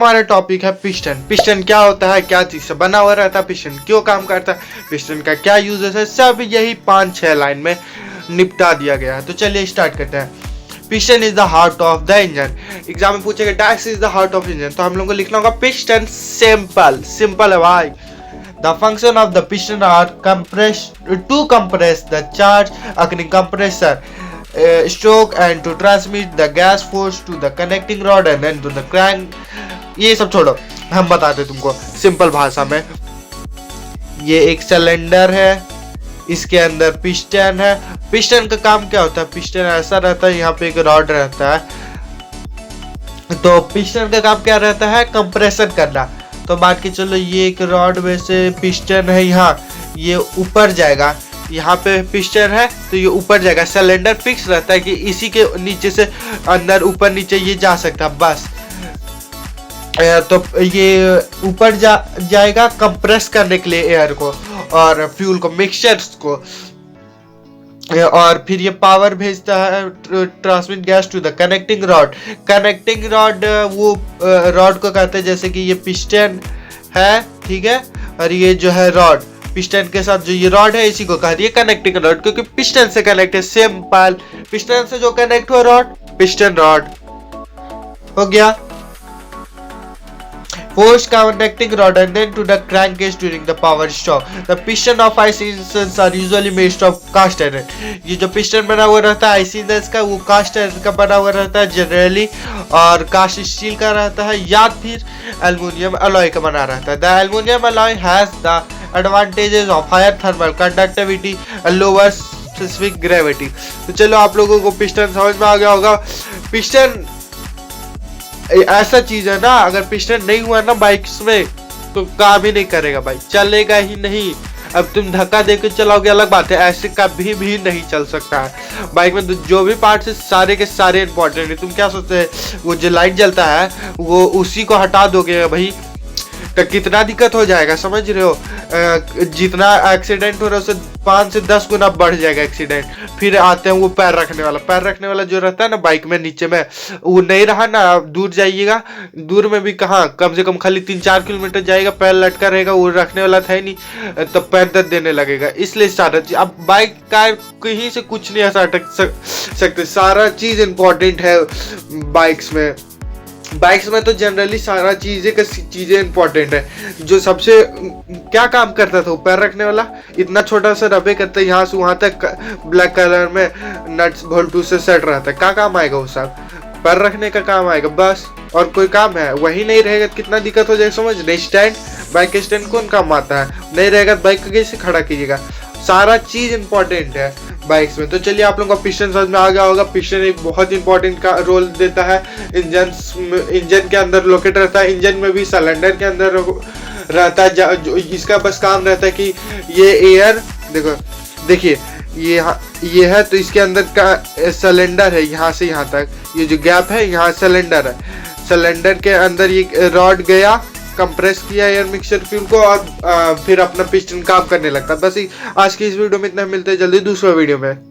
हमारा टॉपिक है piston. Piston क्या होता है, क्या चीज से बना हुआ रहता है, पिस्टन क्यों काम करता है, पिस्टन का क्या यूजेस है, सब यही 5-6 लाइन में निपटा दिया गया है। तो चलिए स्टार्ट करते हैं। Piston is the heart of the engine. Exam में पूछेगा dash is the heart of engine, तो हम लोग को लिखना होगा पिस्टन। सिंपल है भाई। The function of the piston are to compress the charge occurring compressor stroke and to transmit the gas force to the connecting rod and then to the crank। ये सब छोड़ो, हम बताते तुमको सिंपल भाषा में। ये एक सिलेंडर है, इसके अंदर पिस्टन है। पिस्टन का काम क्या होता है, पिस्टन ऐसा रहता है, यहाँ पे एक रॉड रहता है। तो पिस्टन का काम क्या रहता है, कंप्रेशन करना। तो मान के चलो ये एक रॉड में से पिस्टन है, यहाँ ये ऊपर जाएगा, यहाँ पे पिस्टन है तो ये ऊपर जाएगा। सिलेंडर फिक्स रहता है कि इसी के नीचे से अंदर ऊपर नीचे ये जा सकता है बस। तो ये ऊपर जाएगा कंप्रेस करने के लिए एयर को और फ्यूल को, मिक्सचर्स को, और फिर ये पावर भेजता है, transmit gas to the connecting rod. Connecting rod वो रॉड को कहते हैं, जैसे कि ये पिस्टन है, ठीक है, और ये जो है रॉड, पिस्टन के साथ जो ये रॉड है इसी को कहती है कनेक्टिंग रॉड, क्योंकि पिस्टन से कनेक्ट है। सिंपल, पिस्टन से जो कनेक्ट हुआ रॉड, पिस्टन रॉड हो गया। Force connecting rod and then to the crankcase during the power stroke. The piston of IC engines are usually made of cast iron. ये जो piston बना हुआ रहता है IC engines का, वो कास्ट आयरन का बना हुआ रहता है जनरली, और कास्ट स्टील का रहता है या फिर एल्युमिनियम अलॉय का बना रहता है। The aluminum alloy has the advantages of higher thermal conductivity and lower specific gravity। तो चलो आप लोगों को पिस्टन समझ में आ गया होगा। पिस्टन ऐसा चीज है ना, अगर पिस्टन नहीं हुआ ना बाइक्स में तो काम ही नहीं करेगा भाई, चलेगा ही नहीं। अब तुम धक्का देकर चलाओगे अलग बात है, ऐसे कभी भी नहीं चल सकता है बाइक में। तो जो भी पार्ट्स है सारे के सारे इंपॉर्टेंट है। तुम क्या सोचते हैं, वो जो लाइट जलता है वो उसी को हटा दोगे भाई तो कितना दिक्कत हो जाएगा, समझ रहे हो। जितना एक्सीडेंट हो रहा है उससे 5 से 10 गुना बढ़ जाएगा एक्सीडेंट। फिर आते हैं वो पैर रखने वाला जो रहता है ना बाइक में नीचे में, वो नहीं रहा ना, दूर जाइएगा, दूर में भी कहाँ, कम से कम खाली 3-4 किलोमीटर जाएगा, पैर लटका रहेगा, वो रखने वाला था ही नहीं, तब पैर दर्द देने लगेगा। इसलिए सारा चीज, अब बाइक कार कहीं से कुछ नहीं ऐसा अटक सकते, सारा चीज इंपॉर्टेंट है बाइक्स में। बाइक्स में तो जनरली सारा चीजें इंपॉर्टेंट है। जो सबसे क्या काम करता था, पैर रखने वाला इतना छोटा सा रबे करता है, यहाँ से वहां तक ब्लैक कलर में नट्स बोल्टू से सेट रहता है। क्या काम आएगा वो सब, पैर रखने का काम आएगा बस, और कोई काम है वही नहीं रहेगा तो कितना दिक्कत हो जाएगा, समझ रहे। स्टैंड, बाइक स्टैंड कौन काम आता है, नहीं रहेगा तो बाइक को कैसे खड़ा कीजिएगा। सारा चीज इंपॉर्टेंट है बाइक्स में। तो चलिए आप लोगों को पिस्टन समझ में आ गया होगा। पिस्टन एक बहुत इंपॉर्टेंट का रोल देता है इंजन के अंदर लोकेट रहता है। इंजन में भी सिलेंडर के अंदर रहता है, जो इसका बस काम रहता है कि ये एयर देखिए ये है, तो इसके अंदर का सिलेंडर है, यहाँ से यहाँ तक ये जो गैप है, यहाँ सिलेंडर है। सिलेंडर के अंदर ये रॉड गया, कंप्रेस किया एयर मिक्सचर फ्यूल को, और फिर अपना पिस्टन काम करने लगता है। बस आज की इस वीडियो में इतना, मिलते हैं जल्दी दूसरे वीडियो में।